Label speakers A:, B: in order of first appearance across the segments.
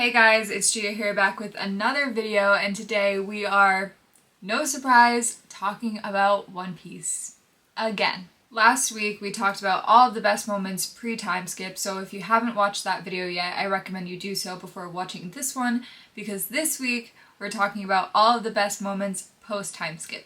A: Hey guys, it's Gia here back with another video, and today we are, no surprise, talking about One Piece again. Last week we talked about all of the best moments pre-time skip, so if you haven't watched that video yet, I recommend you do so before watching this one, because this week we're talking about all of the best moments post-time skip.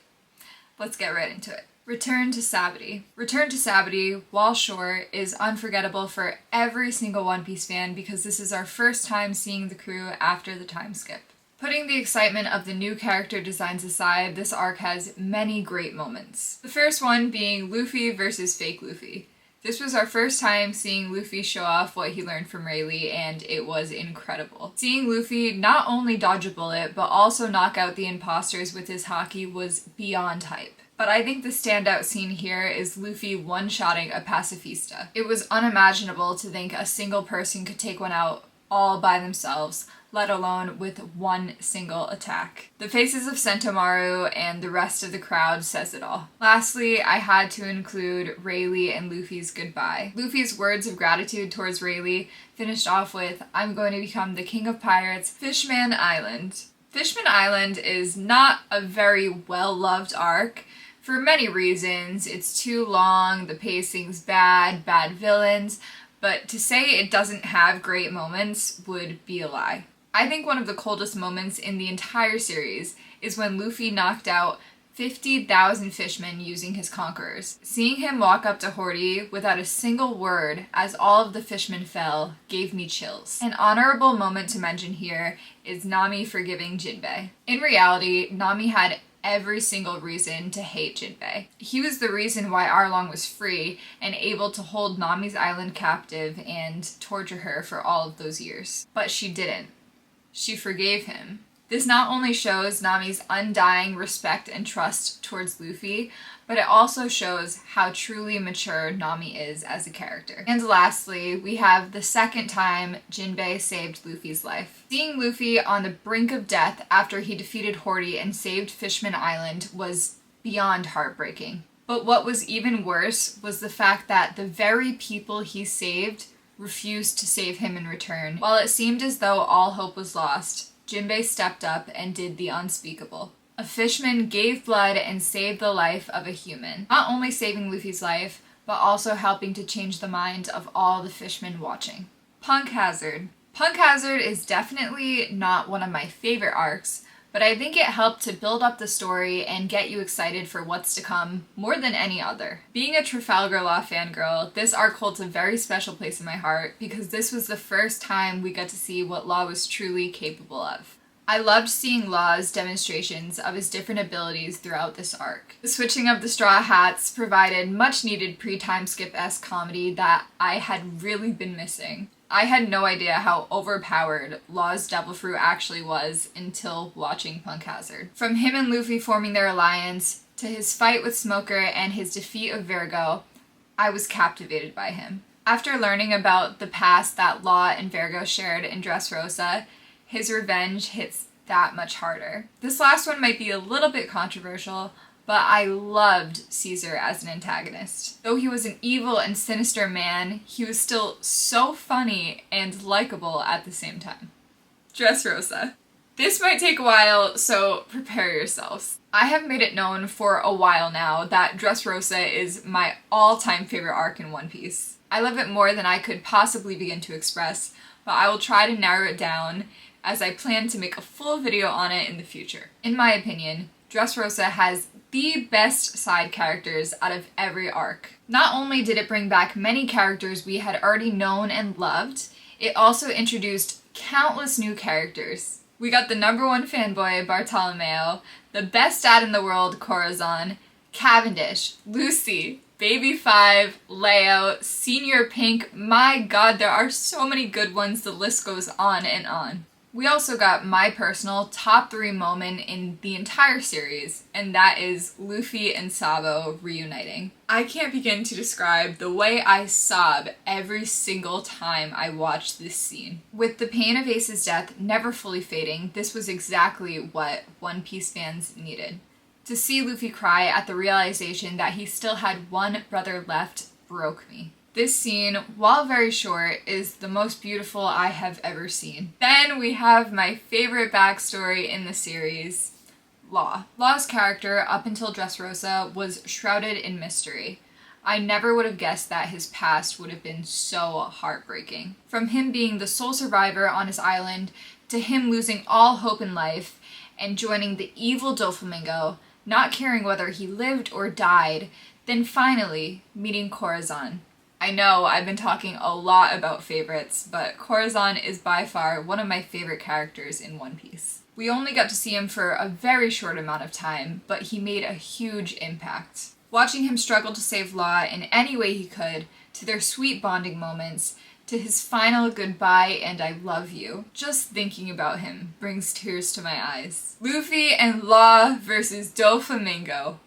A: Let's get right into it. Return to Sabaody. Return to Sabaody, while short, is unforgettable for every single One Piece fan because this is our first time seeing the crew after the time skip. Putting the excitement of the new character designs aside, this arc has many great moments. The first one being Luffy versus fake Luffy. This was our first time seeing Luffy show off what he learned from Rayleigh, and it was incredible. Seeing Luffy not only dodge a bullet, but also knock out the imposters with his haki was beyond hype. But I think the standout scene here is Luffy one-shotting a pacifista. It was unimaginable to think a single person could take one out all by themselves, let alone with one single attack. The faces of Sentomaru and the rest of the crowd says it all. Lastly, I had to include Rayleigh and Luffy's goodbye. Luffy's words of gratitude towards Rayleigh finished off with, "I'm going to become the king of pirates, Fishman Island." Fishman Island is not a very well-loved arc. For many reasons. It's too long, the pacing's bad villains, but to say it doesn't have great moments would be a lie. I think one of the coldest moments in the entire series is when Luffy knocked out 50,000 fishmen using his conquerors. Seeing him walk up to Hori without a single word as all of the fishmen fell gave me chills. An honorable moment to mention here is Nami forgiving Jinbei. In reality, Nami had every single reason to hate Jinbei. He was the reason why Arlong was free and able to hold Nami's island captive and torture her for all of those years. But she didn't. She forgave him. This not only shows Nami's undying respect and trust towards Luffy, but it also shows how truly mature Nami is as a character. And lastly, we have the second time Jinbei saved Luffy's life. Seeing Luffy on the brink of death after he defeated Hori and saved Fishman Island was beyond heartbreaking. But what was even worse was the fact that the very people he saved refused to save him in return. While it seemed as though all hope was lost, Jinbei stepped up and did the unspeakable. A fishman gave blood and saved the life of a human, not only saving Luffy's life, but also helping to change the mind of all the fishmen watching. Punk Hazard. Punk Hazard is definitely not one of my favorite arcs, but I think it helped to build up the story and get you excited for what's to come more than any other. Being a Trafalgar Law fangirl, this arc holds a very special place in my heart because this was the first time we got to see what Law was truly capable of. I loved seeing Law's demonstrations of his different abilities throughout this arc. The switching of the straw hats provided much needed pre-time skip-esque comedy that I had really been missing. I had no idea how overpowered Law's Devil Fruit actually was until watching Punk Hazard. From him and Luffy forming their alliance, to his fight with Smoker and his defeat of Vergo, I was captivated by him. After learning about the past that Law and Vergo shared in Dressrosa, his revenge hits that much harder. This last one might be a little bit controversial, but I loved Caesar as an antagonist. Though he was an evil and sinister man, he was still so funny and likable at the same time. Dressrosa. This might take a while, so prepare yourselves. I have made it known for a while now that Dressrosa is my all-time favorite arc in One Piece. I love it more than I could possibly begin to express, but I will try to narrow it down as I plan to make a full video on it in the future. In my opinion, Dressrosa has the best side characters out of every arc. Not only did it bring back many characters we had already known and loved, it also introduced countless new characters. We got the #1 fanboy, Bartolomeo, the best dad in the world, Corazon, Cavendish, Lucy, Baby Five, Leo, Senior Pink. My god, there are so many good ones, the list goes on and on. We also got my personal top 3 moment in the entire series, and that is Luffy and Sabo reuniting. I can't begin to describe the way I sob every single time I watch this scene. With the pain of Ace's death never fully fading, this was exactly what One Piece fans needed. To see Luffy cry at the realization that he still had one brother left broke me. This scene, while very short, is the most beautiful I have ever seen. Then we have my favorite backstory in the series, Law. Law's character, up until Dressrosa, was shrouded in mystery. I never would have guessed that his past would have been so heartbreaking. From him being the sole survivor on his island, to him losing all hope in life, and joining the evil Doflamingo, not caring whether he lived or died, then finally meeting Corazon. I know I've been talking a lot about favorites, but Corazon is by far one of my favorite characters in One Piece. We only got to see him for a very short amount of time, but he made a huge impact. Watching him struggle to save Law in any way he could, to their sweet bonding moments, to his final goodbye and I love you. Just thinking about him brings tears to my eyes. Luffy and Law versus Doflamingo.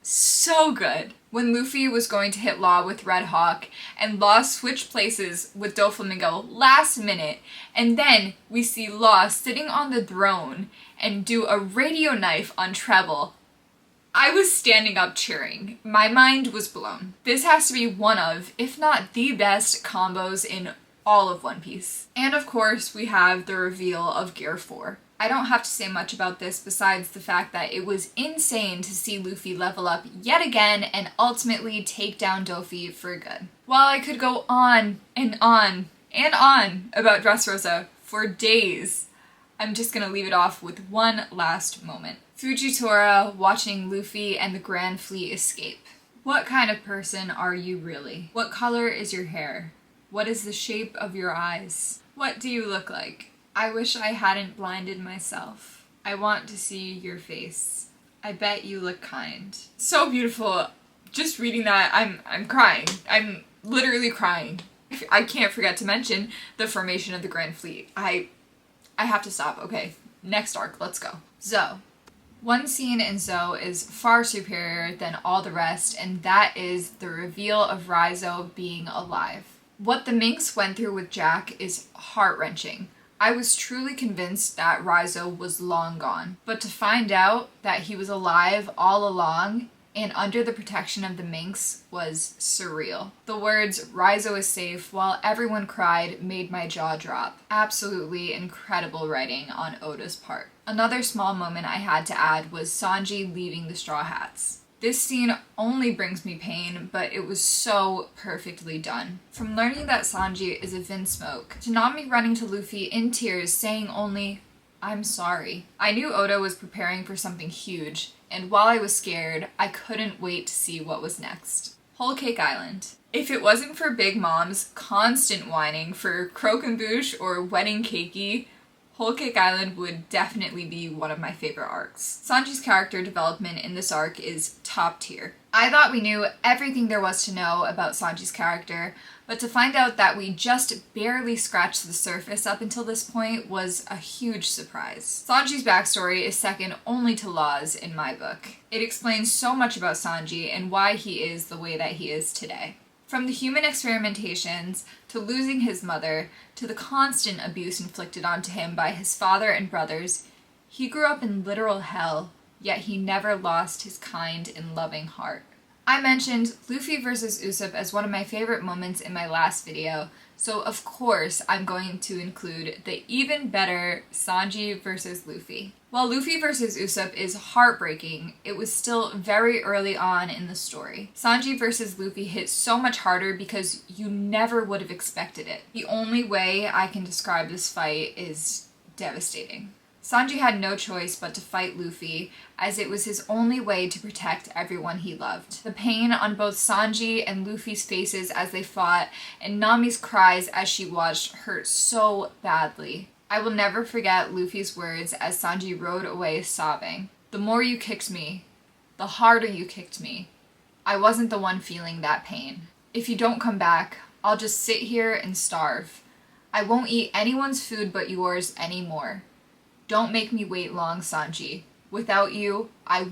A: So good. When Luffy was going to hit Law with Red Hawk, and Law switched places with Doflamingo last minute, and then we see Law sitting on the throne and do a radio knife on Treble. I was standing up cheering. My mind was blown. This has to be one of, if not the best combos in all of One Piece. And of course, we have the reveal of Gear 4. I don't have to say much about this besides the fact that it was insane to see Luffy level up yet again and ultimately take down Dofi for good. While I could go on and on and on about Dressrosa for days, I'm just gonna leave it off with one last moment. Fujitora watching Luffy and the Grand Fleet escape. What kind of person are you really? What color is your hair? What is the shape of your eyes? What do you look like? I wish I hadn't blinded myself. I want to see your face. I bet you look kind. So beautiful. Just reading that, I'm crying. I'm literally crying. I can't forget to mention the formation of the Grand Fleet. I have to stop. Okay, next arc, let's go. Zoe. One scene in Zoe is far superior than all the rest, and that is the reveal of Raizo being alive. What the Minx went through with Jack is heart-wrenching. I was truly convinced that Raizo was long gone, but to find out that he was alive all along and under the protection of the Minx was surreal. The words, "Raizo is safe," while everyone cried, made my jaw drop. Absolutely incredible writing on Oda's part. Another small moment I had to add was Sanji leaving the Straw Hats. This scene only brings me pain, but it was so perfectly done. From learning that Sanji is a Vinsmoke, to Nami running to Luffy in tears saying only, "I'm sorry." I knew Oda was preparing for something huge, and while I was scared, I couldn't wait to see what was next. Whole Cake Island. If it wasn't for Big Mom's constant whining for Croquembouche or Wedding Cakey, Whole Cake Island would definitely be one of my favorite arcs. Sanji's character development in this arc is top tier. I thought we knew everything there was to know about Sanji's character, but to find out that we just barely scratched the surface up until this point was a huge surprise. Sanji's backstory is second only to Law's in my book. It explains so much about Sanji and why he is the way that he is today. From the human experimentations, to losing his mother, to the constant abuse inflicted onto him by his father and brothers, he grew up in literal hell, yet he never lost his kind and loving heart. I mentioned Luffy vs. Usopp as one of my favorite moments in my last video, so of course I'm going to include the even better Sanji vs. Luffy. While Luffy vs. Usopp is heartbreaking, it was still very early on in the story. Sanji vs. Luffy hit so much harder because you never would have expected it. The only way I can describe this fight is devastating. Sanji had no choice but to fight Luffy, as it was his only way to protect everyone he loved. The pain on both Sanji and Luffy's faces as they fought, and Nami's cries as she watched, hurt so badly. I will never forget Luffy's words as Sanji rode away sobbing. "The more you kicked me, the harder you kicked me. I wasn't the one feeling that pain. If you don't come back, I'll just sit here and starve. I won't eat anyone's food but yours anymore. Don't make me wait long, Sanji. Without you, I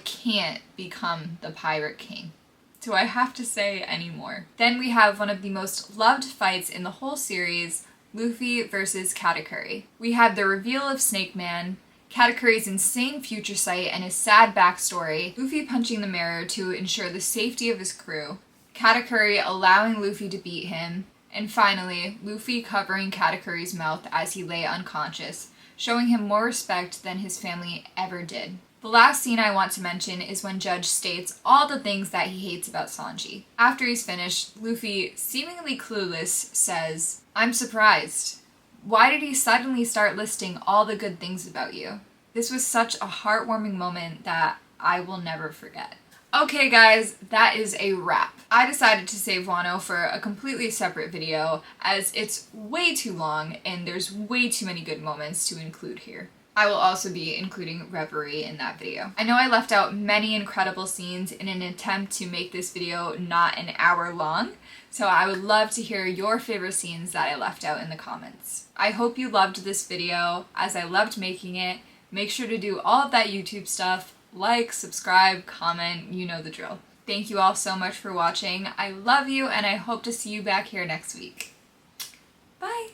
A: can't become the Pirate King." Do I have to say any more? Then we have one of the most loved fights in the whole series, Luffy versus Katakuri. We had the reveal of Snake Man, Katakuri's insane future sight and his sad backstory, Luffy punching the mirror to ensure the safety of his crew, Katakuri allowing Luffy to beat him, and finally, Luffy covering Katakuri's mouth as he lay unconscious, showing him more respect than his family ever did. The last scene I want to mention is when Judge states all the things that he hates about Sanji. After he's finished, Luffy, seemingly clueless, says, "I'm surprised. Why did he suddenly start listing all the good things about you?" This was such a heartwarming moment that I will never forget. Okay guys, that is a wrap. I decided to save Wano for a completely separate video as it's way too long and there's way too many good moments to include here. I will also be including Reverie in that video. I know I left out many incredible scenes in an attempt to make this video not an hour long, so I would love to hear your favorite scenes that I left out in the comments. I hope you loved this video as I loved making it. Make sure to do all of that YouTube stuff. Like, subscribe, comment, you know the drill. Thank you all so much for watching. I love you and I hope to see you back here next week. Bye!